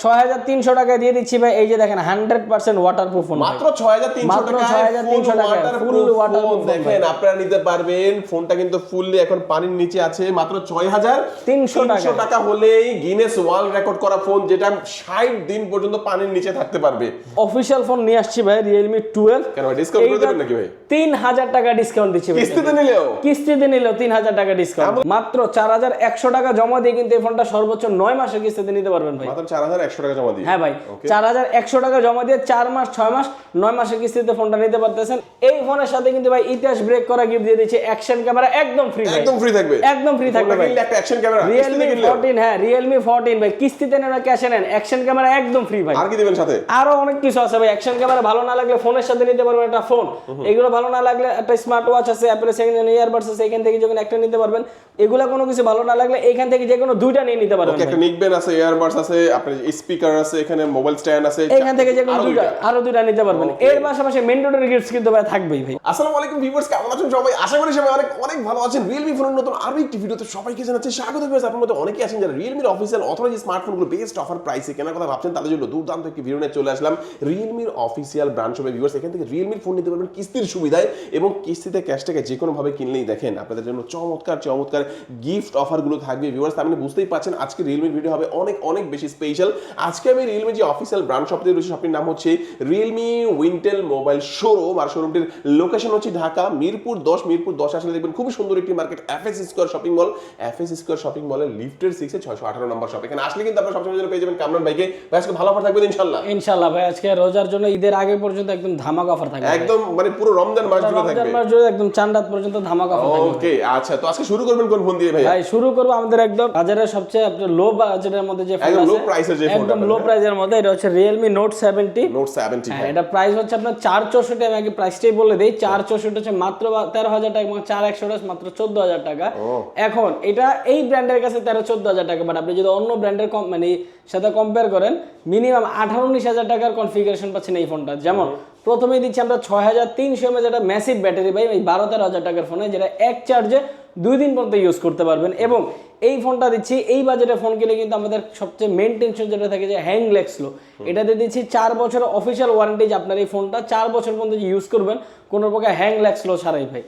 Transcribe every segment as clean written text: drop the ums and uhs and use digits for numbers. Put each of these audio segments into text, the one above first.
6300 টাকায় দিয়ে দিচ্ছি ভাই। এই যে দেখেন 100% ওয়াটারপ্রুফ ফোন, মাত্র 6300 টাকায় ফুল ওয়াটারপ্রুফ দেখেন আপনারা নিতে পারবেন। ফোনটা কিন্তু ফুললি এখন পানির নিচে আছে। মাত্র 6300 টাকা হলেই গিনেস ওয়ার্ল্ড রেকর্ড করা ফোন, যেটা 60 দিন পর্যন্ত পানির নিচে থাকতে পারবে। অফিশিয়াল ফোন নিয়ে আসছি ভাই, Realme 12। কেন ভাই ডিসকাউন্ট করে দেবেন নাকি ভাই? 3000 টাকা ডিসকাউন্ট দিচ্ছি ভাই। কিস্তিতে নিলেও 3000 টাকা ডিসকাউন্ট। মাত্র 4100 টাকা জমা দিয়ে কিন্তু এই ফোনটা সর্বোচ্চ 9 মাসের কিস্তিতে নিতে পারবেন ভাই। মাত্র 4100 টাকা জমা দিয়ে? হ্যাঁ ভাই, 4100 টাকা জমা দিয়ে 4 মাস 6 মাস 9 মাসের কিস্তিতে ফোনটা নিতে পারতেছেন। এই ফোনের সাথে কিন্তু ভাই ইতিহাস ব্রেক করা গিফট দিয়ে দিচ্ছি, অ্যাকশন ক্যামেরা একদম ফ্রি। একদম ফ্রি থাকবে? একদম ফ্রি থাকবে ভাই। একটা অ্যাকশন ক্যামেরা Realme 14, হ্যাঁ Realme 14 ভাই, কিস্তিতে নেন না ক্যাশে নেন, অ্যাকশন ক্যামেরা একদম ফ্রি ভাই। আর কি দিবেন সাথে? আরো অনেক কিছু আছে ভাই। অ্যাকশন ক্যামেরা ভালো না লাগলে ফোনের সাথে নিতে পারবেন একটা ফোন। এগুলো ভালো না লাগলে একটা স্মার্ট ওয়াচ আছে, অ্যাপেল সেকেন্ড জেন ইয়ারবাডস আছে, এখান থেকে যখন একটা নিতে পারবেন। এগুলা কোনো কিছু ভালো না লাগলে এইখান থেকে যে কোনো দুইটা নিয়ে নিতে পারবেন। একটা নিকবেন আছে, ইয়ারবাডস আছে, আপনার স্পিকার আছে, এখানে মোবাইল স্ট্যান্ড আছে, এখান থেকে যে কোনো দুইটা আরো দুইটা নিতে পারবেন। এর পাশাপাশি ম্যান্ডেটরি গিফটস কিন্তু ভাই থাকবেই ভাই। আসসালামু আলাইকুম ভিউয়ার্স, কেমন আছেন সবাই? আশা করি সবাই অনেক অনেক ভালো আছেন। Realme ফোনের নতুন আরো একটি ভিডিওতে সবাইকে জানাচ্ছি স্বাগত। ভিউয়ার্স, আপনাদের মধ্যে অনেকেই আছেন যারা Realme এর অফিশিয়াল অথরাইজ স্মার্টফোনগুলো বেস্ট অফার প্রাইসে কেনার কথা ভাবছেন, তাদের জন্য দুর্দান্ত একটি ভিডিও নিয়ে চলে আসলাম Realme এর অফিশিয়াল ব্র্যান্ড শপে। ভিউয়ার্স, এখান থেকে Realme এর ফোন নিতে পারবেন কিস্তির সুবিধায়, এবং কিস্তিতে ক্যাশ টাকা যে কোনো ভাবে কিনলেই দেখেন আপনাদের জন্য চমৎকার চমৎকার গিফট অফারগুলো থাকবে। ভিউয়ার্স, আপনি বুঝতেই পারছেন আজকে Realme এর ভিডিও হবে অনেক অনেক বেশি স্পেশাল। আজকে আমি Realme যে অফিশিয়াল ব্র্যান্ড শপ থেকে রয়েছে, শপটির নাম হচ্ছে Realme উইন্টেল মোবাইল শোরুম। আর শোরুমটির লোকেশন হচ্ছে ঢাকা মিরপুর 10 আসলে দেখবেন খুবই সুন্দর একটি market, FS square shopping mall. FS square shopping মলের লিফটের 6 এ 618 নম্বর শপ। এখানে আসলে কিন্তু আপনারা সবসময় জন্য পেয়ে যাবেন কামরান ভাইকে। ভাই আজকে ভালো অফার থাকবে ইনশাআল্লাহ? ইনশাআল্লাহ ভাই, আজকে রোজার জন্য ঈদের আগে পর্যন্ত একদম ধামাকা অফার থাকবে। একদম মানে পুরো রমজান মাস জুড়ে থাকবে। রমজান মাস জুড়ে একদম চাঁদ পর্যন্ত ধামাকা অফার থাকবে। ওকে, আচ্ছা, তো আজকে শুরু করবেন কোন ফোন দিয়ে ভাই? ভাই শুরু করব আমাদের একদম বাজারের সবচেয়ে আপনার লো বাজেটের মধ্যে যে ফোন আছে, একদম লো প্রাইসের যে ফোনটা, একদম লো প্রাইসের মধ্যে, এটা হচ্ছে Realme Note 70। Note 70 হ্যাঁ, এটা প্রাইস হচ্ছে আপনার 464। আমি আগে প্রাইসটাই বলে দেই, 464 হচ্ছে মাত্র 13,000 টাকা, এবং 4100 মাত্র 14,000 টাকা। এখন এটা এই ব্র্যান্ডের কাছে 13-14,000 টাকা, বাট আপনি যদি অন্য ব্র্যান্ডের মানে সাথে কম্পেয়ার করেন, মিনিমাম 18-19,000 টাকার কনফিগারেশন পাচ্ছেন এই ফোনটা। যেমন প্রথমেই দিচ্ছি আমরা 6300 mAh যেটা ম্যাসিভ ব্যাটারি ভাই, এই 12-13,000 টাকার ফোনে, যেটা এক চার্জে 2 দিন পর্যন্ত ইউজ করতে পারবেন। এবং এই ফোনটা দিচ্ছি, এই বাজেটে ফোন কিনে কিন্তু আমাদের সবচেয়ে মেইন টেনশন যেটা থাকে যে হ্যাং লেগ স্লো, এটাতে দিচ্ছি 4 বছরের অফিসিয়াল ওয়ারেন্টি, যে আপনার এই ফোনটা 4 বছর পর্যন্ত ইউজ করবেন কোনো প্রকার হ্যাং লেগ স্লো ছাড়াই ভাই।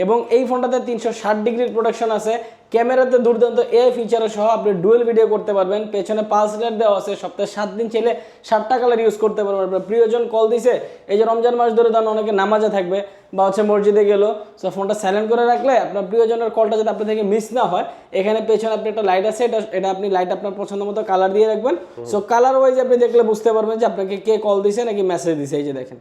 এবং এই ফোনটাতে 360 ডিগ্রির প্রোটেকশন আছে, ক্যামেরাতে দুর্দান্ত এআই ফিচার সহ আপনি ডুয়েল ভিডিও করতে পারবেন। পেছনে পালস রেট দেওয়া আছে, সপ্তাহে 7 দিন চাইলে 7টা কালার ইউজ করতে পারবেন। আপনার প্রিয়জন কল দিছে, এই যে রমজান মাস ধরে ধরুন অনেকে নামাজে থাকবে বা হচ্ছে মসজিদে গেল, সো ফোনটা সাইলেন্ট করে রাখলে আপনার প্রিয়জনের কলটা যাতে আপনার থেকে মিস না হয়, এখানে পেছনে আপনি একটা লাইট আছে, এটা আপনি লাইট আপনার পছন্দ মতো কালার দিয়ে রাখবেন। সো কালার ওয়াইজ আপনি দেখলে বুঝতে পারবেন যে আপনাকে কে কল দিছে নাকি মেসেজ দিছে। এই যে দেখেন,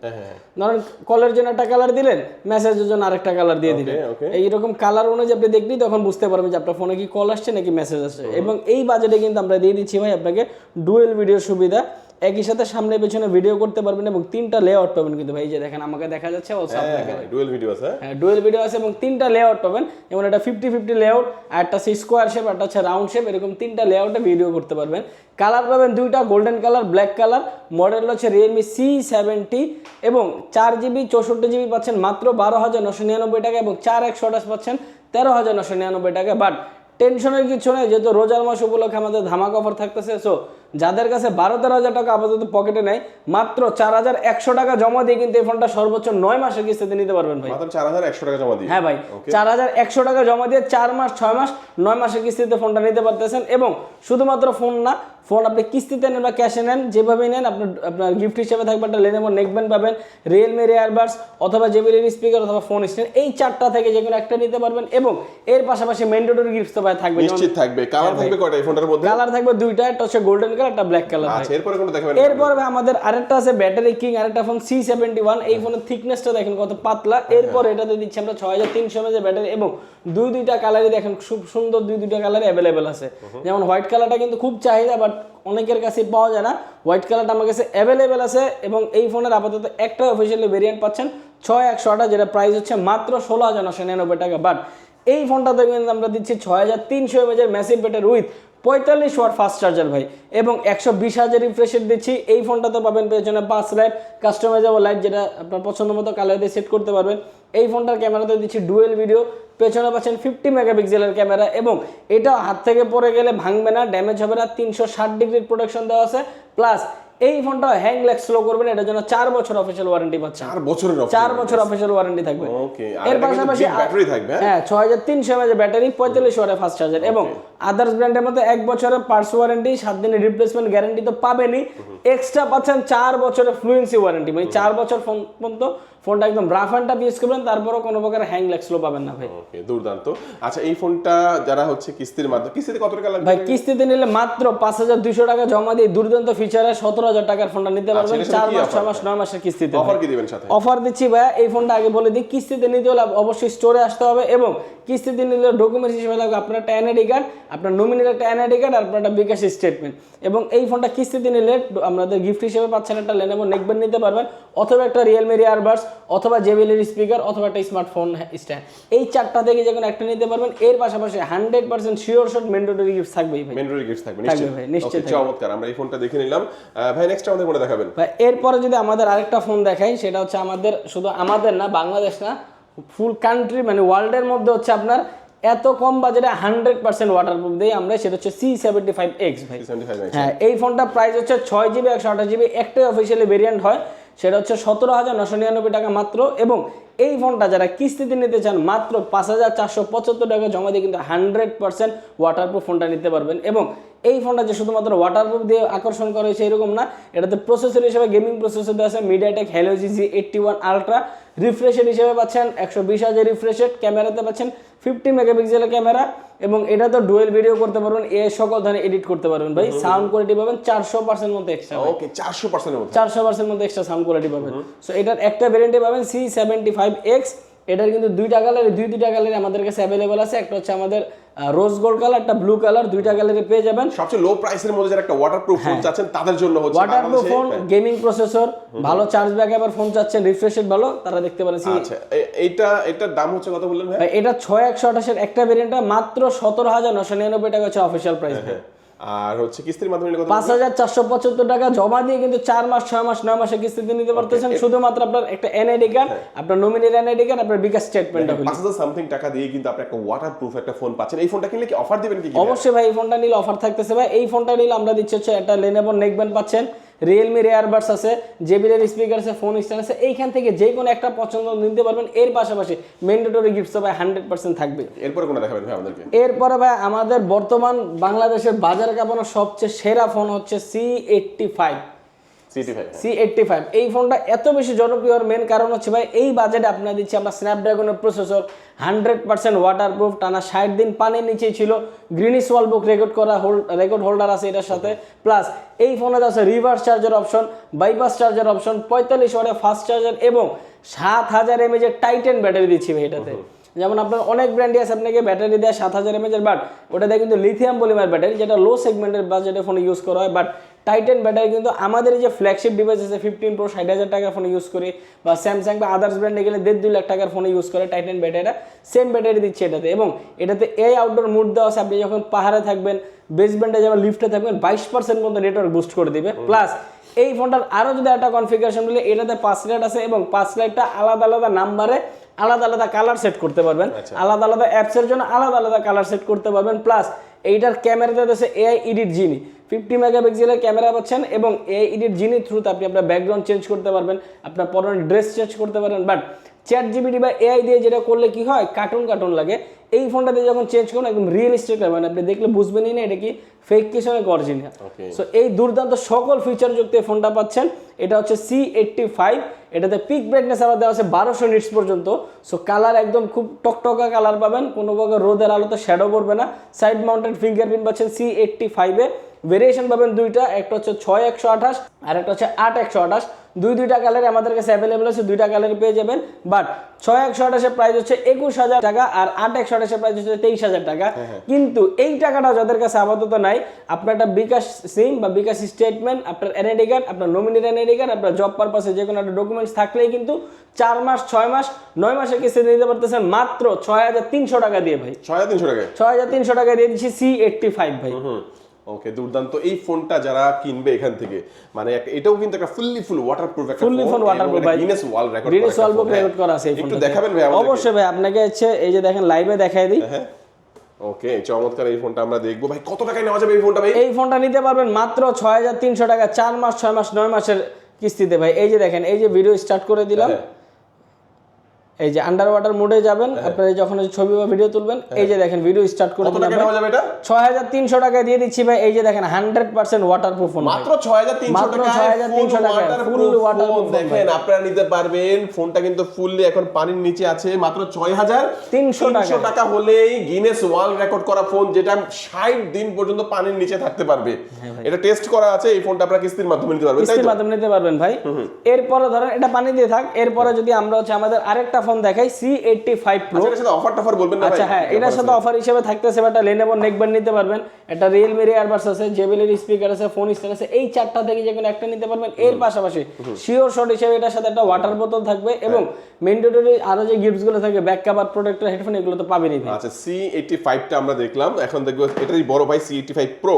ধরেন কলের জন্য একটা কালার দিলেন, মেসেজের জন্য আরেকটা কালার দিয়ে দিলেন, এইরকম কালার অনুযায়ী আপনি দেখলি তখন বুঝতে পারবেন যে আপনার ফোনে কি কল আসছে নাকি মেসেজ আসছে। এবং এই বাজেটে কিন্তু আমরা দিয়ে দিচ্ছি ভাই আপনাকে ডুয়েল ভিডিও সুবিধা, একই সাথে সামনে পেছনে ভিডিও করতে পারবেন, এবং 3টা লেআউট পাবেন কিন্তু ভাই। এই যে দেখেন আমাকে দেখা যাচ্ছে, ও সব দেখা যায়, ডুয়াল ভিডিও আছে। হ্যাঁ ডুয়েল ভিডিও আছে, এবং 3টা লেআউট পাবেন। যেমন এটা 50-50 লেআউট, আর একটা স্কোয়ার শেপ, একটা হচ্ছে রাউন্ড শেপ, এরকম 3টা লেআউটে ভিডিও করতে পারবেন। কালার পাবেন 2টা, golden colour, black colour. Model হচ্ছে Realme C70, এবং 4GB 64GB পাচ্ছেন মাত্র 12,999 টাকা, এবং 4128 পাচ্ছেন 13,999 টাকা। বাট টেনশনের কিছু নেই, যেহেতু রোজার মাস উপলক্ষে আমাদের ধামাকা অফার থাকতেছে। সো যাদের কাছে 12-13,000 টাকা আপাতত পকেটে নেই, মাত্র 4100 টাকা জমা দিয়ে কিন্তু এই ফোনটা সর্বোচ্চ 9 মাসের কিস্তিতে নিতে পারবেন ভাই। মাত্র 4100 টাকা জমা দিয়ে? হ্যাঁ ভাই, 4100 টাকা জমা দিয়ে 4 মাস 6 মাস 9 মাসের কিস্তিতে ফোনটা নিতে পারতেছেন। এবং শুধুমাত্র ফোন না, ফোন আপনি কিস্তিতে নেন বা ক্যাশে নেন, যেভাবেই নেন আপনার গিফট হিসেবে থাকবে একটা Lenovo নেকব্যান্ড পাবেন, Realme ইয়ারবাডস অথবা JBL স্পিকার অথবা ফোন স্ট্যান্ড, এই 4টা থেকে যে কোনো একটা নিতে পারবেন। এবং এর পাশাপাশি ম্যান্ডেটরি গিফটস তো ভাই থাকবে, নিশ্চিত থাকবে। কালার থাকবে কয়টা এই ফোনটার মধ্যে? কালার থাকবে 2টা, একটা হচ্ছে গোল্ডেন কালার, একটা ব্ল্যাক কালার। আচ্ছা, এরপরে কোনটা দেখাবেন? এরপর আমাদের আরেকটা আছে ব্যাটারি কিং, আরেকটা ফোন C71। এই ফোনের থিকনেসটা দেখেন কত পাতলা। এরপর এটাতে দিচ্ছি আমরা 6300 mAh ব্যাটারি, এবং দুইটা কালারই দেখেন খুব সুন্দর, দুইটা কালারে অ্যাভেলেবেল আছে। যেমন হোয়াইট কালারটা কিন্তু খুব চাহিদা, বাট অনেকের কাছে পাওয়া যায় না। হোয়াইট কালারটা আমার কাছে অ্যাভেলেবেল আছে, এবং এই ফোনের আপাতত একটা অফিসিয়ালি ভেরিয়েন্ট পাচ্ছেন 6128, যেটা প্রাইস হচ্ছে মাত্র 16,999 টাকা। বাট এই ফোনটাতে কিন্তু আমরা দিচ্ছি 6300 mAh massive battery with 45 watt fast charger ভাই, এবং 120,000 রিফ্রেশ রেট দিচ্ছি। এই ফোনটাতে পাবেন পেছনে 5 লাইট, কাস্টমাইজেবল লাইট, যেটা আপনার পছন্দ মতো কালার দিয়ে সেট করতে পারবেন। এই ফোনটার ক্যামেরাতে দিচ্ছি ডুয়েল ভিডিও, পেছনে পাচ্ছেন 50 মেগাপিক্সেলের ক্যামেরা এবং এটা হাত থেকে পড়ে গেলে ভাঙবে না, ড্যামেজ হবে না, 360 ডিগ্রির প্রোটেকশন দেওয়া আছে। প্লাস এই ফোনটা হ্যাং ল্যাগ স্লো করবে না, এটার জন্য 4 বছর অফিশিয়াল ওয়ারেন্টি পাচ্ছেন। 4 বছর অফিশিয়াল ওয়ারেন্টি থাকবে। ওকে, এর পাশাপাশি ব্যাটারি থাকবে। হ্যাঁ 6003 mAh ব্যাটারি, 45 ওয়াটের ফাস্ট চার্জার এবং আদার্স ব্র্যান্ডের মধ্যে 1 বছরের পার্টস ওয়ারেন্টি, 7 দিনের রিপ্লেসমেন্ট গ্যারান্টি তো পাবেনই, এক্সট্রা পাচ্ছেন 4 বছরের ফ্লুয়েন্সি ওয়ারেন্টি, মানে 4 বছর ফোন পর্যন্ত ফোনটা একদম রাফ অ্যান্ড টাফ ইউজ করবেন, তারপরও কোনো প্রকার হ্যাং ল্যাগ স্লো পাবেন না ভাই। ওকে, দুর্দান্ত। আচ্ছা, এই ফোনটা যারা হচ্ছে কিস্তির মাধ্যমে, কিস্তিতে কত টাকা লাগবে ভাই? কিস্তিতে নিলে মাত্র 5200 টাকা জমা দিয়ে দুর্দান্ত ফিচারে 17000 টাকার ফোনটা নিতে পারবেন। 4 মাস 6 মাস 9 মাসের কিস্তিতে। অফার কি দিবেন সাথে? অফার দিচ্ছি ভাইয়া, এই ফোনটা আগে বলে দিই, কিস্তিতে নিতে হলে অবশ্যই স্টোরে আসতে হবে এবং কিস্তিতে নিলে ডকুমেন্টস হিসেবে লাগবে আপনার একটা এনআইডি কার্ড, আপনার নমিনির একটা এনআইডি কার্ড আর আপনার একটা বিকাশ স্টেটমেন্ট। এবং এই ফোনটা কিস্তিতে নিলে আমাদের গিফট হিসেবে পাচ্ছেন একটা Lenovo নেকব্যান্ড নিতে পারবেন, অথবা একটা Realme ইয়ারবাডস, অথবা JBL এর স্পিকার, অথবা একটা স্মার্টফোন স্ট্যান্ড। এই চারটা থেকে যে কোনো একটা নিতে পারবেন। এর পাশাপাশি 100% শিওর শট ম্যান্ডেটরি গিফট থাকবেই ভাই। ম্যান্ডেটরি গিফট থাকবে ভাই, নিশ্চয়ই থাকবে। চমৎকার, আমরা এই ফোনটা দেখে নিলাম। ভাই নেক্সট আমাদের কোনটা দেখাবেন? ভাই এরপরে যদি আমাদের আরেকটা ফোন দেখাই, সেটা হচ্ছে আমাদের, শুধু আমাদের না, বাংলাদেশ না, ফুল কান্ট্রি মানে ওয়ার্ল্ডের মধ্যে হচ্ছে আপনার এত কম বাজেটে 100% ওয়াটারপ্রুফ দেই আমরা, সেটা হচ্ছে C75X ভাই। হ্যাঁ, এই ফোনটা প্রাইস হচ্ছে 6GB 128GB, একটাই অফিসিয়ালি ভেরিয়েন্ট হয়, সেটা হচ্ছে 17,999 টাকা মাত্র। এবং এই ফোনটা যারা কিস্তিতে নিতে চান মাত্র 5,475 টাকা জমা দিয়ে কিন্তু 100% ওয়াটারপ্রুফ ফোনটা নিতে পারবেন। এবং এই ফোনটা যে শুধুমাত্র ওয়াটারপ্রুফ দিয়ে আকর্ষণ করা হয়েছে এরকম না, এটাতে প্রসেসর হিসেবে গেমিং প্রসেসর দেওয়া আছে MediaTek Helio G81 Ultra, refresh rate হিসেবে পাচ্ছেন 120Hz রিফ্রেশ রেট, ক্যামেরাতে পাচ্ছেন 50 মেগাপিক্সেলের ক্যামেরা এবং এটা তো ডুয়েল ভিডিও করতে পারবেন, সকল ধরনের এডিট করতে পারবেন ভাই। সাউন্ড কোয়ালিটি পাবেন 400% মধ্যে এক্সট্রা। ওকে, 400% এর মধ্যে 400% মধ্যে এক্সট্রা সাউন্ড কোয়ালিটি পাবেন। সো এটার একটা ভেরিয়েন্টে পাবেন C75X, এটার কিন্তু দুইটা কালারে আমাদের কাছে অ্যাভেলেবল আছে। একটা হচ্ছে আমাদের রোজ গোল্ড কালার, একটা ব্লু কালার, দুইটা কালারে পেয়ে যাবেন। সবচেয়ে লো প্রাইসের মধ্যে যারা একটা ওয়াটারপ্রুফ ফোন চাচ্ছেন তাদের জন্য হচ্ছে ওয়াটারপ্রুফ ফোন, গেমিং প্রসেসর, ভালো চার্জ ব্যাকআপ ফোন চাচ্ছেন, রিফ্রেশ রেট ভালো, তারা দেখতে পারেন। আচ্ছা, এটার দাম হচ্ছে কত বললেন ভাই? এটা 6128 এর একটা ভেরিয়েন্টটা মাত্র 17,999 টাকা হচ্ছে অফিশিয়াল প্রাইস। আর হচ্ছে কিস্তির মাধ্যমে নিলে কত? 5,475 টাকা জমা দিয়ে কিন্তু 4 মাস 6 মাস 9 মাসে কিস্তিতে নিতে পারতেছেন, শুধুমাত্র আপনার একটা এনআইডি কার্ড, আপনার নমিনির এনআইডি কার্ড, আপনার বিকাশ স্টেটমেন্টটা হলো। 5,000 সামথিং টাকা দিয়ে কিন্তু আপনি একটা ওয়াটারপ্রুফ একটা ফোন পাচ্ছেন। এই ফোনটা কিনলে কি অফার দিবেন কি? অবশ্যই ভাই, এই ফোনটা নিলে অফার থাকতেছে ভাই। এই ফোনটা নিলে আমরা দিচ্ছি হচ্ছে একটা Lenovo নেকব্যান্ড পাচ্ছেন, Realme ইয়ারবাডস আছে, JBL এর স্পিকার আছে, ফোন স্ট্যান্ড আছে, এইখান থেকে যে কোনো একটা পছন্দ নিতে পারবেন। এর পাশাপাশি ম্যান্ডেটরি গিফটস ভাই 100% থাকবে। এরপরে কোনটা দেখাবেন ভাই আমাদেরকে? এরপরে ভাই আমাদের বর্তমান বাংলাদেশের বাজার কাঁপানো সবচেয়ে সেরা ফোন হচ্ছে C85। এই ফোনটা এত বেশি জনপ্রিয় হওয়ার মেন কারণ হচ্ছে ভাই, এই বাজেটে আপনারা দিচ্ছি আমরা স্ন্যাপড্রাগনের প্রসেসর, 100% ওয়াটারপ্রুফ, টানা 60 দিন পানির নিচেই ছিল, Guinness world book record holder আছে এটার সাথে। প্লাস এই ফোনে আছে reverse charger option, bypass charger option, 45 ওয়াটের ফাস্ট চার্জার এবং 7000 mAh এর টাইটেন ব্যাটারি দিচ্ছি ভাই এটাতে। যেমন আপনার অনেক ব্র্যান্ডই আছে আপনাকে ব্যাটারি দেয় 7000 mAh এর, বাট ওটা দেয় কিন্তু লিথিয়াম পলিমার ব্যাটারি, যেটা লো সেগমেন্টের বাজেটে ফোনে ইউজ করা হয়। বাট টাইটেন ব্যাটারি কিন্তু আমাদের এই যে ফ্ল্যাগশিপ ডিভাইস আছে 15 Pro 60,000 টাকার ফোনে ইউজ করে, বা স্যামসাং বা আদার্স ব্র্যান্ডে গেলে 1.5-2 লাখ টাকার ফোনে ইউজ করে টাইটেন ব্যাটারিটা, সেম ব্যাটারি দিচ্ছে এটাতে। এবং এটাতে এই আউটডোর মুড দেওয়া আছে, আপনি যখন পাহাড়ে থাকবেন, বেসমেন্টে যাবেন, লিফটে থাকবেন, 22% মতো নেটওয়ার্ক বুস্ট করে দিবে। প্লাস এই ফোনটার আরও যদি একটা কনফিগারেশন বলি, এটাতে 5 লাইট আছে এবং 5 লাইটটা আলাদা আলাদা নাম্বারে আলাদা আলাদা কালার সেট করতে পারবেন, আলাদা আলাদা অ্যাপসের জন্য আলাদা আলাদা কালার সেট করতে পারবেন। প্লাস এইটার ক্যামেরাতে আছে AI এডিট জিনি, 50 মেগাপিক্সেলের ক্যামেরা পাচ্ছেন এবং AI এডিট জিনির থ্রুতে আপনি আপনার ব্যাকগ্রাউন্ড চেঞ্জ করতে পারবেন, আপনার পরনের ড্রেস চেঞ্জ করতে পারেন। বাট ChatGPT বা AI দিয়ে যেটা করলে কি হয়, কার্টুন লাগে। এই ফোনটাতে যখন চেঞ্জ করুন একদম রিয়েলিস্টিক হবে, আপনি দেখলে বুঝবেনই না এটা কি ফেক কিছু না অরিজিনাল। সো এই দুর্দান্ত সকল ফিচার যুক্ত এই ফোনটা পাচ্ছেন। এটা হচ্ছে C85, এটাতে পিক ব্রাইটনেস আবার দেওয়া আছে 1200 নিটস পর্যন্ত। সো কালার একদম খুব টকটকা কালার পাবেন, কোনো প্রকার রোদের আলোতে শ্যাডো পড়বে না। সাইড মাউন্টেড ফিঙ্গারপ্রিন্ট পাচ্ছেন C85-এ। ভেরিয়েশন পাবেন দুইটা, একটা হচ্ছে 6128 আর একটা হচ্ছে 8128। দুইটা কালারে আমাদের কাছে অ্যাভেলেবল আছে, দুইটা কালারে পেয়ে যাবেন। বাট 6128-এর প্রাইস হচ্ছে 21,000 টাকা আর 8128-এর প্রাইস হচ্ছে 23,000 টাকা। কিন্তু এই টাকাটা যাদের কাছে আপাতত নাই, আপনার একটা বিকাশ সিম বা বিকাশ স্টেটমেন্ট, আপনার এনআইডি কার্ড, আপনার নমিনির এনআইডি কার্ড, আপনার জব পারপাসে যে কোনো একটা ডকুমেন্টস থাকলেই কিন্তু 4 মাস 6 মাস 9 মাসের কিস্তি দিতে পারতেছেন মাত্র 6,300 টাকা দিয়ে ভাই। 6,300 টাকা? 6,300 টাকা দিয়ে দিচ্ছি C85 ভাই। ওকে, দুর্দান্ত। এই ফোনটা যারা কিনবে এখান থেকে, মানে এটাও কিন্তু একটা ফুল ওয়াটারপ্রুফ একটা ফুললি ফুল ওয়াটারপ্রুফ ভাই, Guinness world record Guinness world book record করা আছে এই ফোনটা। একটু দেখাবেন ভাই আমাদের? অবশ্যই ভাই, আপনাকে হচ্ছে এই যে দেখেন লাইভে দেখাই দিই। হ্যাঁ, ওকে, চমৎকার। এই ফোনটা আমরা দেখবো ভাই। কত টাকায় নেওয়া যাবে এই ফোনটা ভাই? এই ফোনটা নিতে পারবেন মাত্র 6300 টাকা, 4 মাস 6 মাস 9 মাসের কিস্তিতে ভাই। এই যে দেখেন, এই যে ভিডিও স্টার্ট করে দিলাম, এই যে আন্ডার ওয়াটার মোডে যাবেন আপনারা, যখন ছবি বা ভিডিও তুলবেন, এই যে দেখেন ভিডিও স্টার্ট করে দিলাম। কত টাকা নেওয়া যাবে এটা? 6300 টাকা দিয়ে দিচ্ছি ভাই। এই যে দেখেন 100% ওয়াটারপ্রুফ ফোন, মাত্র 6300 টাকা, 6300 টাকা ফুল ওয়াটারপ্রুফ। দেখেন আপনারা নিতে পারবেন। ফোনটা কিন্তু ফুললি এখন পানির নিচে আছে, মাত্র 6300 টাকা হলেই গিনেস ওয়ার্ল্ড রেকর্ড করা ফোন, যেটা 60 দিন পর্যন্ত পানির নিচে থাকতে পারবে। এটা টেস্ট করা আছে। এই ফোনটা আপনারা কিস্তির মাধ্যমে নিতে পারবেন, কিস্তির মাধ্যমে নিতে পারবেন ভাই। এরপরে ধরেন এটা পানি দিয়ে থাক, এরপরে যদি আমরা হচ্ছে আমাদের আরেকটা ফোন দেখাই, C85 Pro। এর সাথে অফার বলবেন না ভাই? আচ্ছা হ্যাঁ, এটার সাথে অফার হিসেবে থাকতেছে একটা Lenovo নেকব্যান্ড নিতে পারবেন, একটা Realme এয়ারবাডস আছে, JBL এর স্পিকার আছে, ফোন স্ট্যান্ড আছে। এই চারটা থেকে যে কোনো একটা নিতে পারবেন। এর পাশাপাশি শিওর শট হিসেবে এটার সাথে একটা ওয়াটার বোতল থাকবে, এবং ম্যান্ডেটরি আরো যে গিফটস গুলো থাকবে, ব্যাক কভার, প্রোটেক্টর, হেডফোন, এগুলো তো পাবেনই ভাই। আচ্ছা, C85 টা আমরা দেখলাম, এখন দেখবো এটারই বড় ভাই C85 Pro।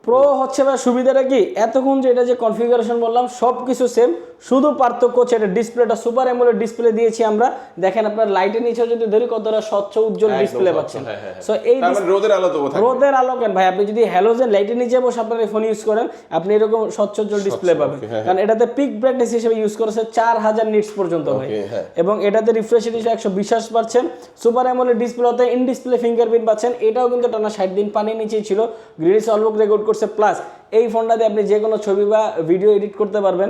প্রো হচ্ছে ভাই সুবিধাটা কি, এতক্ষণ যে এটা যে কনফিগারেশন বললাম সবকিছু সেম, শুধু পার্থক্য হচ্ছে এটা ডিসপ্লেটা সুপার অ্যামোলেড ডিসপ্লে দিয়েছি আমরা। দেখেন আপনার লাইটের নিচে যদি ধরি কতটা স্বচ্ছ উজ্জ্বল ডিসপ্লে পাচ্ছেন। সো এই রোদের আলো তো থাকবে, রোদের আলো কেন ভাই, আপনি যদি হ্যালোজেন লাইটের নিচে বসে আপনার ফোন ইউজ করেন, আপনি এরকম স্বচ্ছ উজ্জ্বল ডিসপ্লে পাবেন। কারণ এটাতে পিক ব্রাইটনেস হিসেবে ইউজ করেছে 4000 নিটস পর্যন্ত ভাই, এবং এটাতে রিফ্রেশ রেট 120 পাচ্ছেন। সুপার অ্যামোলেড ডিসপ্লেতে ইন ডিসপ্লে ফিঙ্গারপ্রিন্ট পাচ্ছেন। এটাও কিন্তু টানা 60 দিন পানির নিচেই ছিল, গিনেস ওয়ার্ল্ড বুক রেকর্ড করছে। প্লাস এই ফোনটা দিয়ে আপনি যে কোনো ছবি বা ভিডিও এডিট করতে পারবেন,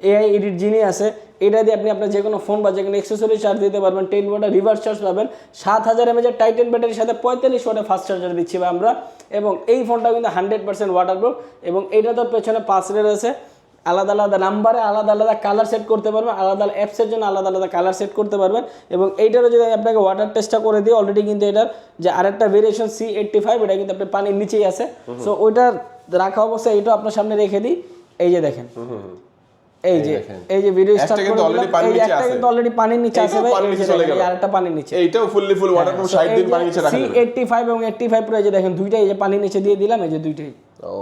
AI এডিট যিনি আছে, এটা দিয়ে আপনি আপনার যে কোনো ফোন বা যে কোনো অ্যাক্সেসরি চার্জ দিতে পারবেন। 10 ওয়াটের রিভার্স চার্জ পাবেন, 7000 mAh টাইটান ব্যাটারির সাথে 45 ওয়াটের ফাস্ট চার্জার দিচ্ছি ভাই আমরা। এবং এই ফোনটা কিন্তু 100% ওয়াটারপ্রুফ, এবং এইটা তো পেছনে পাস রেট আছে, আলাদা আলাদা নাম্বারে আলাদা আলাদা কালার সেট করতে পারবেন, আলাদা অ্যাপসের জন্য আলাদা আলাদা কালার সেট করতে পারবেন। এবং এইটারও যদি আপনাকে ওয়াটার টেস্টটা করে দিই, অলরেডি কিন্তু এটার যে আরেকটা ভেরিয়েশন C85, এটা কিন্তু আপনার পানির নিচেই আছে। সো ওইটার রাখা অবস্থায় এইটা আপনার সামনে রেখে দিই। এই যে দেখেন, এই যে ভিডিও স্টার্ট করে দিলাম, এই যে একটা কিন্তু অলরেডি পানির নিচে আছে ভাই, এই আরেকটা পানির নিচে, এইটাও ফুললি ফুল ওয়াটারপ্রুফ, 60 দিন পানির নিচে রাখা যাবে। C85 এবং 85 Pro, এই যে দেখেন দুইটাই এই যে পানির নিচে দিয়ে দিলাম, এই যে দুইটাই।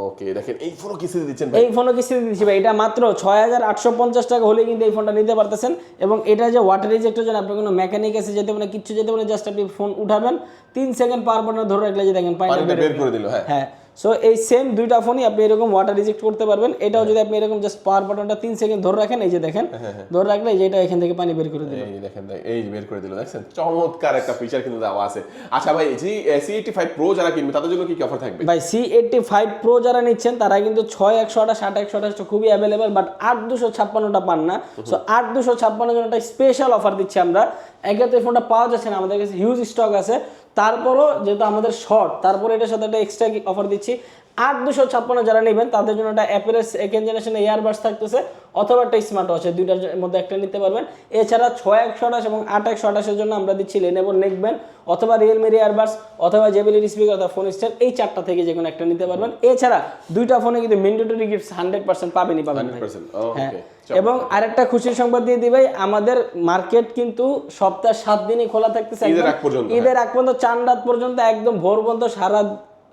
ওকে, দেখেন এই ফোনও কিস্তিতে দিচ্ছেন ভাই? এই ফোনও কিস্তিতে দিচ্ছি ভাই। এটা মাত্র 6850 টাকা হলে কিন্তু এই ফোনটা নিতে পারতেছেন। এবং এটা যে ওয়াটার রিজেক্টের জন্য আপনার কোনো মেকানিক আছে যেতে মানে কিচ্ছু যেতে মানে, জাস্ট আপনি ফোন উঠাবেন, 3 সেকেন্ড পাওয়ার বাটন ধরে রাখলে যে দেখেন পানিটা বের করে দিল। হ্যাঁ, সো এই সেম দুইটা ফোনই আপনি এরকম ওয়াটার রিজেক্ট করতে পারবেন। এটাও যদি আপনি এরকম জাস্ট পাওয়ার বাটনটা 3 সেকেন্ড ধরে রাখেন, এই যে দেখেন ধরে রাখলে এই যে এটা এখান থেকে পানি বের করে দিল। এই দেখেন, এই বের করে দিল, দেখছেন? চমৎকার একটা ফিচার কিন্তু দেওয়া আছে। আচ্ছা ভাই, জি C85 Pro যারা কিনবে তাদের জন্য কি অফার থাকবে ভাই? C85 Pro যারা নিচ্ছেন তারা কিন্তু 6128 8128 খুবই অ্যাভেলেবল, বাট 8256টা পান না। সো 8256 জন্য একটা স্পেশাল অফার দিচ্ছি আমরা। একে তো এই ফোনটা পাওয়া যাচ্ছে না, আমাদের কাছে হিউজ স্টক আছে, তারপরও যেহেতু আমাদের শর্ট, তারপরে এটার সাথে একটা এক্সট্রা অফার দিচ্ছি। 8256 যারা নেবেন তাদের জন্য একটা অ্যাপেলের সেকেন্ড জেনারেশন ইয়ারবাডস থাকতেছে, অথবা একটা স্মার্ট ওয়াচ, দুইটার মধ্যে একটা নিতে পারবেন। এছাড়া 6128 এবং 8128 জন্য আমরা দিচ্ছি Lenovo নেকব্যান্ড, অথবা Realme ইয়ারবাডস, অথবা JBL স্পিকার, অথবা ফোন স্ট্যান্ড। এই চারটা থেকে যে কোনো একটা নিতে পারবেন। এছাড়া দুইটা ফোনে কিন্তু ম্যান্ডেটরি গিফটস 100% পাবেন। 100%। হ্যাঁ, এবং আরেকটা খুশির সংবাদ দিয়ে দিই ভাই, আমাদের মার্কেট কিন্তু সপ্তাহে 7 দিনই খোলা থাকতেছে, ঈদের আগ পর্যন্ত 4 রাত পর্যন্ত, একদম ভোর পর্যন্ত সারা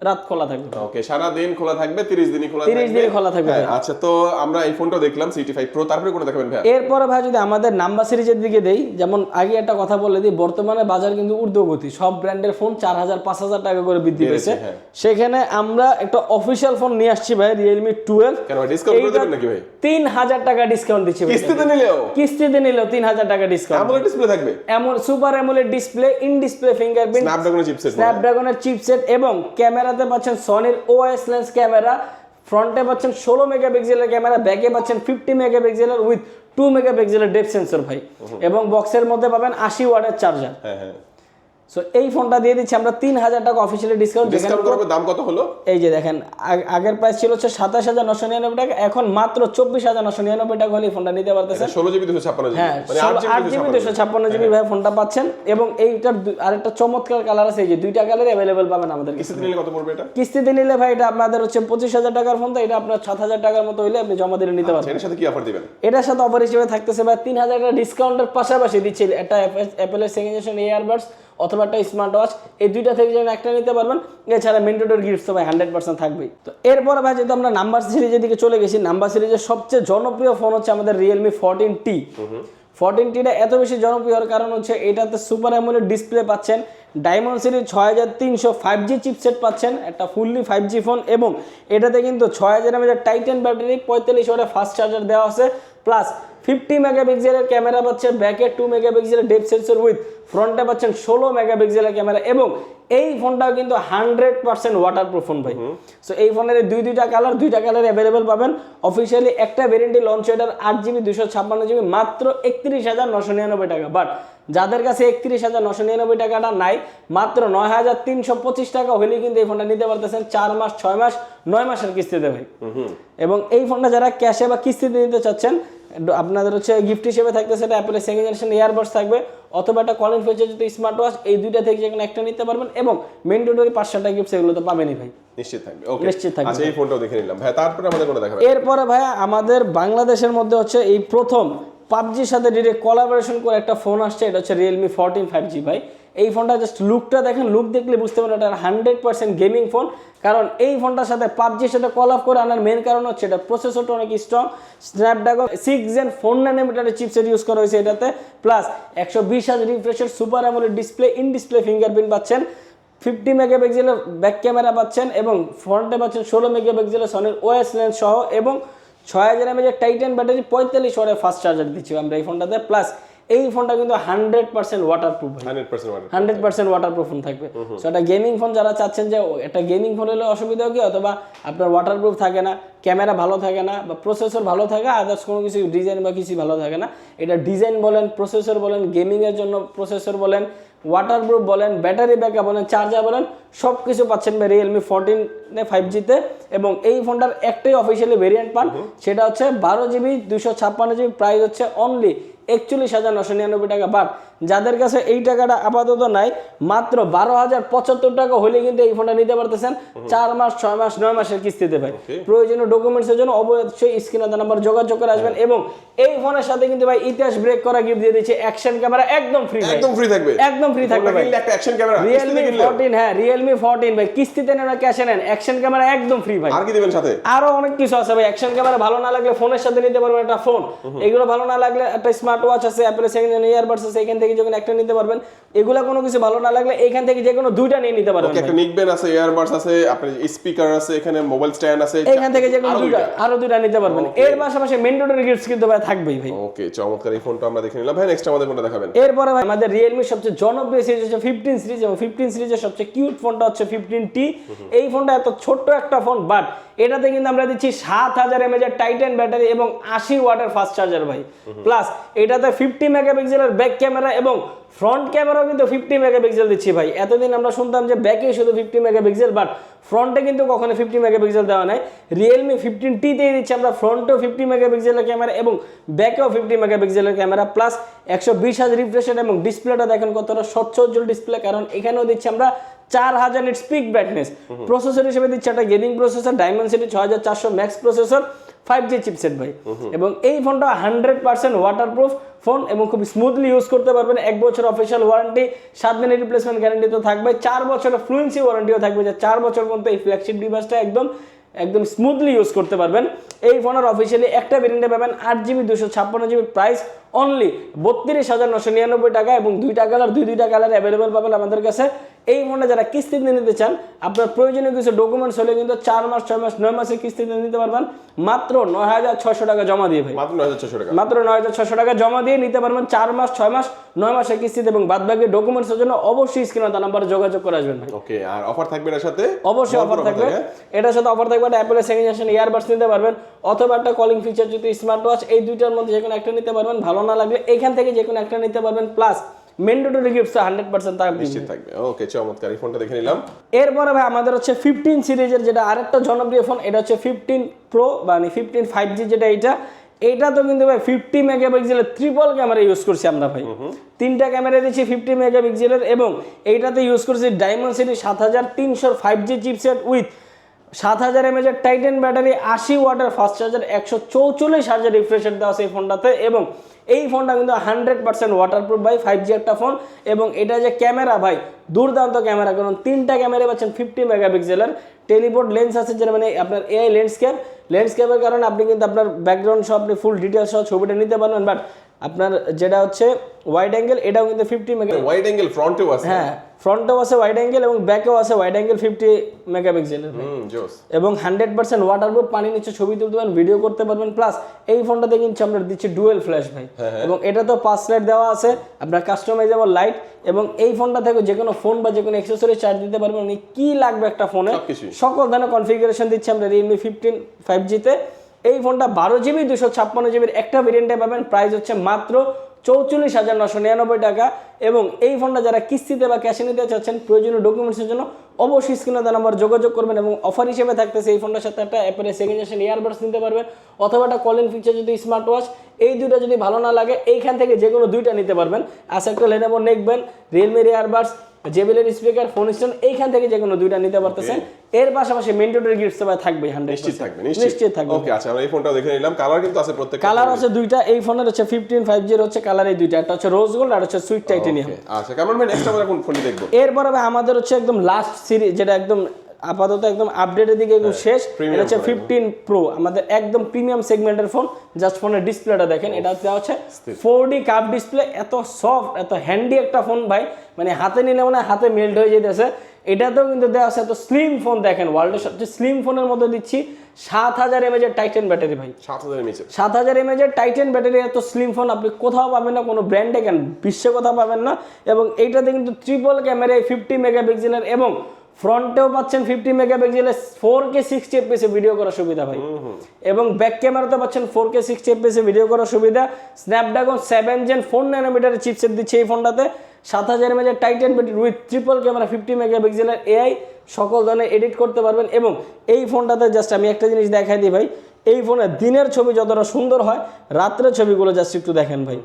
রাত খোলা থাকবে। ওকে, সারা দিন খোলা থাকবে, 30 দিনই খোলা থাকবে। 30 দিন খোলা থাকবে। আচ্ছা, তো আমরা এই ফোনটাও দেখলাম C85 Pro, তারপরে কোনটা দেখাবেন ভাই? এরপরে ভাই যদি আমাদের নাম্বার সিরিজের দিকে দেই, যেমন আগে একটা কথা বলে দিই, বর্তমানে বাজার কিন্তু ঊর্ধ্বগতি, সব ব্র্যান্ডের ফোন 4000 5000 টাকা করে বৃদ্ধি পেয়েছে। সেখানে আমরা একটা অফিশিয়াল ফোন নিয়ে আসছি ভাই, Realme 12। কেন ভাই, ডিসকাউন্ট করে দেবেন নাকি ভাই? 3000 টাকা ডিসকাউন্ট দিচ্ছি ভাই। কিস্তিতে নিলেও 3000 টাকা ডিসকাউন্ট। অ্যামোলেড ডিসপ্লে থাকবে, এমন super AMOLED display, in display fingerprint, স্ন্যাপড্রাগনের চিপসেট, এবং ক্যামেরাতে পাচ্ছেন সনির OIS লেন্স ক্যামেরা, ফ্রন্টে পাচ্ছেন 16 মেগাপিক্সেলের ক্যামেরা, ব্যাকে পাচ্ছেন 50 মেগাপিক্সেলের উইথ 2 মেগাপিক্সেলের ডেপথ সেন্সর ভাই, এবং বক্সের মধ্যে পাবেন 80 ওয়াটের চার্জার। সো এই ফোনটা দিয়ে দিচ্ছি আমরা 3000 টাকা অফিশিয়ালি ডিসকাউন্ট। করবে, দাম কত হলো? এই যে দেখেন, আগের প্রাইস ছিল হচ্ছে 27999 টাকা, এখন মাত্র 24999 টাকা হলে ফোনটা নিতে পারতেছেন। 16GB 256GB, হ্যাঁ, 8GB 256GB ভাই ফোনটা পাচ্ছেন। এবং এইটার আরেকটা চমৎকার কালার আছে, এই যে দুইটা কালার अवेलेबल পাবেন আমাদের। কিস্তিতে নিলে কত পড়বে এটা? কিস্তিতে নিলে ভাই এটা আপনাদের হচ্ছে 25000 টাকার ফোন, তো এটা আপনার 7000 টাকার মতো হইলে আপনি জমা দিলে নিতে পারবেন। এর সাথে কি অফার দিবেন? এটার সাথে অফার হিসেবে থাকতেছে ভাই 3000 টাকা ডিসকাউন্টের পাশাপাশি দিচ্ছি একটা অ্যাপেলের সেকেন্ড জেনারেশন ইয়ারবাডস, অথবা একটা স্মার্ট ওয়াচ, এই দুইটা থেকে যেন একটা নিতে পারবেন। এছাড়া মেন্টোডোর গিফট তো ভাই 100% থাকবেই। তো এরপরে ভাই যেহেতু আমরা নাম্বার সিরিজের দিকে চলে গেছি, নাম্বার সিরিজের সবচেয়ে জনপ্রিয় ফোন হচ্ছে আমাদের রিয়েলমি 14T। 14Tটা এত বেশি জনপ্রিয় হওয়ার কারণ হচ্ছে এটাতে সুপার অ্যামোলেড ডিসপ্লে পাচ্ছেন, ডায়মন্ড সিরিজ 6300 5G চিপসেট পাচ্ছেন, একটা ফুললি 5G ফোন, এবং এটাতে কিন্তু 6000 mAh টাইটান ব্যাটারি, 45 ওয়াটের ফাস্ট চার্জার দেওয়া আছে, প্লাস 50 মেগাপিক্সেলের ক্যামেরা পাচ্ছে, ব্যাকে 2 মেগাপিক্সেলের ডেপথ সেন্সর উইথ, ফ্রন্টে পাচ্ছেন 16 মেগাপিক্সেলের ক্যামেরা, এবং এই ফোনটাও কিন্তু 100% ওয়াটারপ্রুফ ফোন ভাই। সো এই ফোনের দুইটা কালার অ্যাভেলেবেল পাবেন। অফিসিয়ালি একটা ভেরিয়েন্টই লঞ্চ, এটার 8GB 256GB মাত্র 31,999 টাকা। বাট যাদের কাছে 31,999 টাকাটা নাই, মাত্র 9,325 টাকা হলেই কিন্তু এই ফোনটা নিতে পারতেছেন 4 মাস, 6 মাস, 9 মাসের কিস্তিতে ভাই। এবং এই ফোনটা যারা ক্যাশে বা কিস্তিতে নিতে চাচ্ছেন, আপনাদের হচ্ছে গিফট হিসেবে থাকতেছে এটা অ্যাপেলের সেকেন্ড জেনারেশন ইয়ারবাডস থাকবে, অথবা একটা কলিং ফিচার যদি স্মার্ট ওয়াচ, এই দুইটা থেকে যে কোনো একটা নিতে পারবেন, এবং মেন্টোডরি 500টা গিফট সেগুলো তো পাবেনই ভাই, নিশ্চিত থাকবে। ওকে, নিশ্চিত থাকবে। আচ্ছা, এই ফোনটাও দেখে নিলাম ভাই। তারপরে আমাদের কোনটা দেখাবেন? এরপরে ভাই আমাদের বাংলাদেশের মধ্যে হচ্ছে এই প্রথম পাবজির সাথে ডিরেক্ট কোলাবোরেশন করে একটা ফোন আসছে, এটা হচ্ছে রিয়েলমি 14 5G ভাই। এই ফোনটা জাস্ট লুকটা দেখেন, লুক দেখলে বুঝতে পারেন এটা 100% গেমিং ফোন। কারণ এই ফোনটার সাথে পাবজির সাথে কলাব করে আনার মেন কারণ হচ্ছে এটা প্রসেসরটা অনেক স্ট্রং, স্ন্যাপড্রাগন 6 Gen 4 ন্যানোমিটারের চিপসেট ইউজ করা হয়েছে এটাতে, প্লাস 120 Hz রিফ্রেশের super AMOLED display, in display fingerprint পাচ্ছেন, 50 মেগাপিক্সেলের ব্যাক ক্যামেরা পাচ্ছেন, এবং ফ্রন্টে পাচ্ছেন 16 মেগাপিক্সেলের সনির OS লেন্স সহ, এবং 6000 mAh টাইটান ব্যাটারি, 45 ওয়াটের ফাস্ট চার্জার দিচ্ছি আমরা এই ফোনটাতে। প্লাস এই ফোনটা কিন্তু 100% ওয়াটারপ্রুফ, 100% ওয়াটারপ্রুফ ফোন থাকবে। সো এটা গেমিং ফোন যারা চাচ্ছেন যে একটা গেমিং ফোন হলে অসুবিধা কি, অথবা আপনার ওয়াটারপ্রুফ থাকে না, ক্যামেরা ভালো থাকে না, বা প্রসেসর ভালো থাকে, আদার্স কোনো কিছু ডিজাইন বা কিছু ভালো থাকে না, এটা ডিজাইন বলেন, প্রসেসর বলেন, গেমিংয়ের জন্য প্রসেসর বলেন, ওয়াটারপ্রুফ বলেন, ব্যাটারি ব্যাকআপ বলেন, চার্জার বলেন, সব কিছু পাচ্ছেন রিয়েলমি 14 5Gতে। এবং এই ফোনটার একটাই অফিসিয়ালি ভেরিয়েন্ট পান, সেটা হচ্ছে 12GB 256GB, প্রাইস হচ্ছে অনলি 41,999 টাকা। বাট যাদের কাছে এই টাকাটা আপাতত নাই, মাত্র 12,075 টাকা হলে কিন্তু এই ফোনটা নিতে পারতেছেন 4 মাস, 6 মাস, 9 মাসের কিস্তিতে ভাই। প্রয়োজনীয় ডকুমেন্টসের জন্য অবশ্যই স্ক্রিনে দেওয়া নাম্বার যোগাযোগ করে আসবেন। এবং এই ফোনের সাথে কিন্তু ভাই ইতিহাস ব্রেক করা গিফট দিয়ে দিচ্ছে, অ্যাকশন ক্যামেরা একদম ফ্রি, একদম ফ্রি থাকবে, একদম ফ্রি থাকবে ভাই। একটা অ্যাকশন ক্যামেরা রিয়েলমি 14, হ্যাঁ রিয়েলমি 14 ভাই, কিস্তিতে নেন না ক্যাশে নেন, অ্যাকশন ক্যামেরা একদম ফ্রি ভাই। আর কি দিবেন সাথে? আরো অনেক কিছু আছে ভাই। অ্যাকশন ক্যামেরা ভালো না লাগলে ফোনের সাথে নিতে পারবেন একটা ফোন, এগুলো ভালো না লাগলে একটা স্মার্ট ওয়াচ আছে, অ্যাপেলের সেকেন্ড জেনারেশন ইয়ারবাডস আছে, এখান থেকে যখন একটা নিতে পারবেন। এগুলা কোনো কিছু ভালো না লাগলে এখান থেকে যে কোনো দুইটা নিয়ে নিতে পারবেন। একটা নিকবেন আছে, ইয়ারবাডস আছে, আপনার স্পিকার আছে, এখানে মোবাইল স্ট্যান্ড আছে, এখান থেকে যে কোনো দুইটা, আরো দুইটা নিতে পারবেন। এর পাশাপাশি মেন্টোডরি গিফটস কিন্তু ভাই থাকবেই ভাই। ওকে, চমৎকার। এই ফোনটা আমরা দেখে নিলাম ভাই। নেক্সট আমাদের কোনটা দেখাবেন? এরপরে ভাই আমাদের রিয়েলমির সবচেয়ে জনপ্রিয় সিরিজ হচ্ছে 15 সিরিজ, এবং 15 সিরিজের সবচেয়ে কিউট ফোনটা হচ্ছে 15T। এই ফোনটা এত ছোট্ট একটা ফোন, বাট এটাতে কিন্তু আমরা দিচ্ছি 7000 mAh টাইটান ব্যাটারি এবং 80 ওয়াটের ফাস্ট চার্জার ভাই। প্লাস এটাতে 50 মেগাপিক্সেলের ব্যাক ক্যামেরা, এবং ফ্রন্ট ক্যামেরাও কিন্তু 50 মেগাপিক্সেল দিচ্ছি ভাই। এতদিন আমরা শুনতাম যে ব্যাকে শুধু 50 মেগাপিক্সেল, বাট ফ্রন্টে কিন্তু কখনো 50 মেগাপিক্সেল দেওয়া নাই। রিয়েলমি 15Tতেই দিচ্ছি আমরা ফ্রন্টেও 50 মেগাপিক্সেলের ক্যামেরা এবং ব্যাকেও 50 মেগাপিক্সেলের camera, plus 120 Hz refresh rate, এবং ডিসপ্লেটা দেখেন কতটা স্বচ্ছ উজ্জ্বল ডিসপ্লে, কারণ এখানেও দিচ্ছি আমরা 4000 নিটস পিক ব্রাইটনেস। প্রসেসর হিসেবে দিচ্ছে একটা gaming processor, diamond city 6400 max processor, 5G chipset ভাই। এবং এই ফোনটা 100% ওয়াটারপ্রুফ ফোন, এবং খুব স্মুথলি ইউজ করতে পারবেন। 1 বছর অফিসিয়াল ওয়ারেন্টি, 7 দিনের রিপ্লেসমেন্ট গ্যারান্টি তো থাকবে, 4 বছরের ফ্লুয়েন্সি ওয়ারেন্টিও থাকবে, যে 4 বছর পর্যন্ত এই ফ্ল্যাগশিপ ডিভাইসটা একদম স্মুথলি ইউজ করতে পারবেন। এই ফোনের অফিসিয়ালি একটা ভেরিয়েন্টে পাবেন 8GB 256GB, প্রাইস অনলি 32,999 টাকা, এবং দুইটা কালার অ্যাভেলেবেল পাবেন আমাদের কাছে। এই ফোনটা যারা কিস্তিতে নিতে চান, আপনার প্রয়োজনীয় কিছু ডকুমেন্টস হলে কিন্তু 4 মাস, 6 মাস, 9 মাসের কিস্তিতে নিতে পারবেন মাত্র 9,600 টাকা জমা দিয়ে ভাই। মাত্র 9,600 টাকা, মাত্র 9,600 টাকা জমা দিয়ে নিতে পারবেন 4 মাস, 6 মাস, 9 মাসের কিস্তিতে, এবং বাদবাকি ডকুমেন্টসের জন্য অবশ্যই স্ক্রিনে দেওয়া নাম্বারে যোগাযোগ করে আসবেন ভাই। ওকে, আর অফার থাকবে এর সাথে? অবশ্যই অফার থাকবে, এটার সাথে অফার থাকবে। অ্যাপেলের সেকেন্ড জেনারেশন ইয়ারবাডস নিতে পারবেন, অথবা একটা কলিং ফিচার যদি স্মার্ট ওয়াচ, এই দুইটার মধ্যে যে কোনো একটা নিতে পারবেন। ভালো না লাগলে এখান থেকে যে কোনো একটা নিতে পারবেন, প্লাস মেন্ডেটরি গিফটস 100% নিশ্চিত থাকবে। ওকে, চমৎকার। এই ফোনটা দেখে নিলাম। এরপরে ভাই আমাদের হচ্ছে 15 সিরিজের যেটা আরেকটা জনপ্রিয় ফোন, এটা হচ্ছে 15 প্রো, মানে 15 5G যেটা। এইটা তো কিন্তু ভাই 50 মেগাপিক্সেলের ট্রিপল ক্যামেরা ইউজ করছি আমরা ভাই। তিনটা ক্যামেরা দিচ্ছি 50 মেগাপিক্সেলের, এবং এইটাতে ইউজ করছি diamond city 7300 5G chipset with 7000 mAh এর টাইটান ব্যাটারি, 80 ওয়াটের ফাস্ট চার্জার, 144 হার্জের রিফ্রেশ রেট দেওয়া আছে এই ফোনটাতে। এবং এই ফোনটা কিন্তু 100% ওয়াটারপ্রুফ ভাই, 5G একটা ফোন। এবং এটা যে ক্যামেরা ভাই, দুর্দান্ত ক্যামেরা, কারণ 3টা ক্যামেরা পাচ্ছেন 50 মেগাপিক্সেলের। টেলিপোর্ট লেন্স আছে, যেটা মানে আপনার এআই ল্যান্ডস্কেপের কারণে আপনি কিন্তু আপনার ব্যাকগ্রাউন্ড সহ আপনি ফুল ডিটেলস সহ ছবিটা নিতে পারবেন। বাট আপনার যেটা হচ্ছে ওয়াইড অ্যাঙ্গেল, এটাও কিন্তু 50 মেগা, ওয়াইড অ্যাঙ্গেল ফ্রন্টেও আছে। হ্যাঁ ফ্রন্টেও আছে ওয়াইড অ্যাঙ্গেল এবং ব্যাকেও আছে ওয়াইড অ্যাঙ্গেল 50 মেগাপিক্সেলের। জোস। এবং 100% ওয়াটারপ্রুফ, পানি নিচে ছবি তুলতে পারবেন, ভিডিও করতে পারবেন। প্লাস এই ফোনটাতে কিন্তু আমরা দিচ্ছি ডুয়েল ফ্ল্যাশ ভাই, এবং এটা তো 5 লাইট দেওয়া আছে, আপনার কাস্টমাইজেবল লাইট। এবং এই ফোনটা থেকে যে কোনো ফোন বা যে কোনো অ্যাকসেসরি চার্জ দিতে পারবেন। মানে কি লাগবে একটা ফোনে, সকল ধরনের কনফিগারেশন দিচ্ছি আমরা Realme 15 5G তে। এই ফোনটা 12GB 256GB একটা ভেরিয়েন্টে পাবেন, প্রাইস হচ্ছে মাত্র 44,999 টাকা। এবং এই ফোনটা যারা কিস্তিতে বা ক্যাশে নিতে চাচ্ছেন, প্রয়োজনীয় ডকুমেন্টসের জন্য অবশ্যই স্ক্রিনে দেওয়া নাম্বার যোগাযোগ করবেন। এবং অফার হিসেবে থাকতেছে এই ফোনটার সাথে একটা অ্যাপেলের সেকেন্ড জেনারেশন ইয়ারবাডস নিতে পারবেন, অথবা একটা কলিং ফিচার যদি স্মার্ট ওয়াচ। এই দুটো যদি ভালো না লাগে, এইখান থেকে যে কোনো দুইটা নিতে পারবেন। একটা Lenovo নেকব্যান্ড, রিয়েলমির ইয়ারবাডস, জেবিএলের স্পিকার, ফোন স্টোন, এইখান থেকে যে কোনো দুইটা নিতে পারতেছেন। এর পাশাপাশি ম্যান্ডেটরি গিফট সেবা থাকবে, 100% নিশ্চিত থাকবে। ওকে, আচ্ছা আমরা এই ফোনটাও দেখে নিলাম। কালার কিন্তু আছে, প্রত্যেক কালার আছে দুইটা। এই ফোনের হচ্ছে 15 5G এর হচ্ছে কালার এই দুইটা, একটা হচ্ছে রোজ গোল্ড আর হচ্ছে সুইট টাইটেনিয়াম। আচ্ছা কেমন ভাই, নেক্সট আমরা কোন ফোনটি দেখবো? এরপর আমাদের হচ্ছে একদম লাস্ট সিরিজ, যেটা একদম আপাতত একদম আপডেটের দিকে একদম শেষ, এটা হচ্ছে 15 প্রো, আমাদের একদম প্রিমিয়াম সেগমেন্টের ফোন। জাস্ট ফোনের ডিসপ্লেটা দেখেন, এটা হচ্ছে 4D কার্ভ ডিসপ্লে, এত সফট এত হ্যান্ডি একটা ফোন ভাই, মানে হাতে নিলে মানে হাতে মেল্ট হয়ে যেতেছে। এটাতেও কিন্তু দেওয়া আছে এত স্লিম ফোন, দেখেন ওয়ার্ল্ডের সবচেয়ে স্লিম ফোনের মধ্যে দিচ্ছি 7000 mAh এর টাইটান ব্যাটারি ভাই, 7000 mAh এর টাইটান ব্যাটারি। এত স্লিম ফোন আপনি কোথাও পাবেন না, কোনো ব্র্যান্ডে কেন বিশ্বে কোথাও পাবেন না। এবং এইটাতে কিন্তু ট্রিপল ক্যামেরায় 50 মেগাপিক্সেলের, এবং ফ্রন্টেও পাচ্ছেন 50 মেগাপিক্সেলের 4K 60 fps এ ভিডিও করার সুবিধা ভাই। এবং ব্যাক ক্যামেরাতে পাচ্ছেন 4K 60 fps এ ভিডিও করার সুবিধা। স্ন্যাপড্রাগন 7 Gen 4 ন্যানোমিটারের চিপসেট দিচ্ছে এই ফোনটাতে। 7000 mAh Titan battery with triple camera, 50 মেগাপিক্সেলের এআই, সকল ধরনের এডিট করতে পারবেন। এবং এই ফোনটাতে জাস্ট আমি একটা জিনিস দেখাই দিই ভাই, এই ফোনে দিনের ছবি যতটা সুন্দর হয়, রাত্রের ছবিগুলো জাস্ট একটু দেখেন ভাই,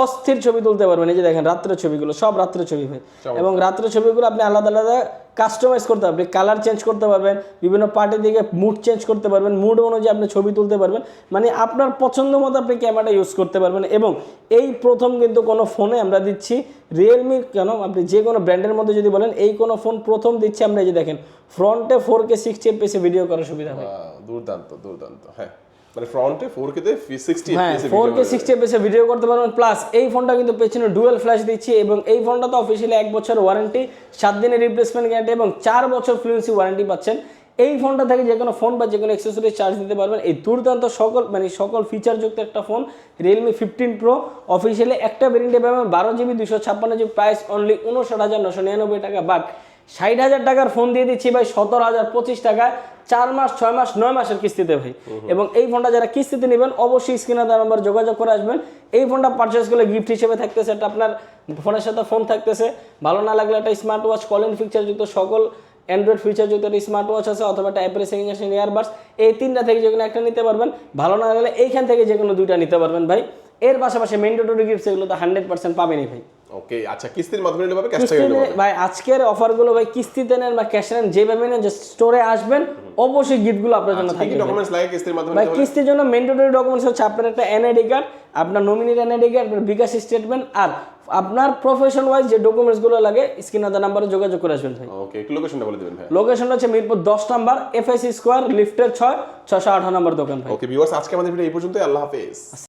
অস্থির ছবি তুলতে পারবেন। এই যে দেখেন রাত্রের ছবিগুলো, সব রাত্রের ছবি ভাই। এবং রাত্রের ছবিগুলো আপনি আলাদা আলাদা কাস্টমাইজ করতে পারবেন, কালার চেঞ্জ করতে পারবেন, বিভিন্ন পার্টির দিকে মুড চেঞ্জ করতে পারবেন, মুড অনুযায়ী আপনি ছবি তুলতে পারবেন, মানে আপনার পছন্দ মতো আপনি ক্যামেরাটা ইউজ করতে পারবেন। এবং এই প্রথম কিন্তু কোনো ফোনে আমরা দিচ্ছি রিয়েলমি, কেন আপনি যে কোনো ব্র্যান্ডের মধ্যে যদি বলেন, এই কোনো ফোন প্রথম দিচ্ছি আমরা। এই যে দেখেন ফ্রন্টে 4K 60 fps ভিডিও করার সুবিধা হয়। দুর্দান্ত দুর্দান্ত। হ্যাঁ মানে ফ্রন্টে 4K তে 60 হ্যাঁ fps 4K 60 fps ভিডিও করতে পারবেন। প্লাস এই ফোনটা কিন্তু পেছনে ডুয়াল ফ্ল্যাশ দিচ্ছি। এবং এই ফোনটা তো অফিসিয়ালি 1 বছর ওয়ারেন্টি, 7 দিনের রিপ্লেসমেন্ট গ্যারান্টি এবং 4 বছর ফ্লুয়েন্সি ওয়ারেন্টি পাচ্ছেন। এই ফোনটা থেকে যে কোনো ফোন বা যে কোনো অ্যাকসেসরি চার্জ দিতে পারবেন। এই দুর্দান্ত সকল ফিচারযুক্ত একটা ফোন Realme 15 Pro, অফিসিয়ালি একটা ভেরিয়েন্টে পাবেন 12GB 256GB, প্রাইস অনলি 59,999 টাকা। বাট 60,000 টাকার ফোন দিয়ে দিচ্ছি ভাই 17,025 টাকায়, 4 মাস 6 মাস 9 মাসের কিস্তিতে ভাই। এবং এই ফোনটা যারা কিস্তিতে নেবেন, অবশ্যই স্ক্রিনে দেওয়া নাম্বার যোগাযোগ করে আসবেন। এই ফোনটা পারচেস করলে গিফট হিসেবে থাকতেছে একটা আপনার ফোনের সাথে ফোন থাকতেছে, ভালো না লাগলে একটা স্মার্ট ওয়াচ, কলিং ফিচারযুক্ত সকল অ্যান্ড্রয়েড ফিচারযুক্ত একটা স্মার্ট ওয়াচ আছে, অথবা একটা অ্যাপেলের সেকেন্ড জেনারেশন ইয়ারবাডস। এই তিনটা থেকে যে কোনো একটা নিতে পারবেন, ভালো না লাগলে এইখান থেকে যে কোনো দুইটা নিতে পারবেন ভাই। এর পাশাপাশি ম্যান্ডেটরি গিফটস এগুলো তো 100% পাবেনই ভাই। ওকে, আচ্ছা কিস্তির মাধ্যমে নিলে পাবে, ক্যাশ টাকা নিলে পাবে ভাই? আজকের অফারগুলো ভাই কিস্তিতে নেন বা ক্যাশে নেন, যেভাবে নেন, যে স্টোরে আসবেন, অবশ্যই গিফটগুলো আপনার জন্য থাকবে। কি ডকুমেন্টস লাগে কিস্তির মাধ্যমে ভাই? নিতে হলে? কিস্তির জন্য ম্যান্ডেটরি ডকুমেন্টস হচ্ছে আপনার একটা এনআইডি কার্ড, আপনার নমিনির এনআইডি কার্ড, আপনার বিকাশ স্টেটমেন্ট, আর আপনার প্রফেশন ওয়াইজ যে ডকুমেন্টসগুলো লাগে স্ক্রিনে দেওয়া নাম্বারে যোগাযোগ করে আসবেন ভাই। ওকে, একটু লোকেশনটা বলে দিবেন ভাই। লোকেশন হচ্ছে মিরপুর 10 নাম্বার, FS স্কয়ার, লিফটের 6, 608 নম্বর দোকান ভাই। ওকে ভিউয়ার্স, আজকে আমাদের ভিডিও এই পর্যন্তই। আল্লাহ হাফেজ।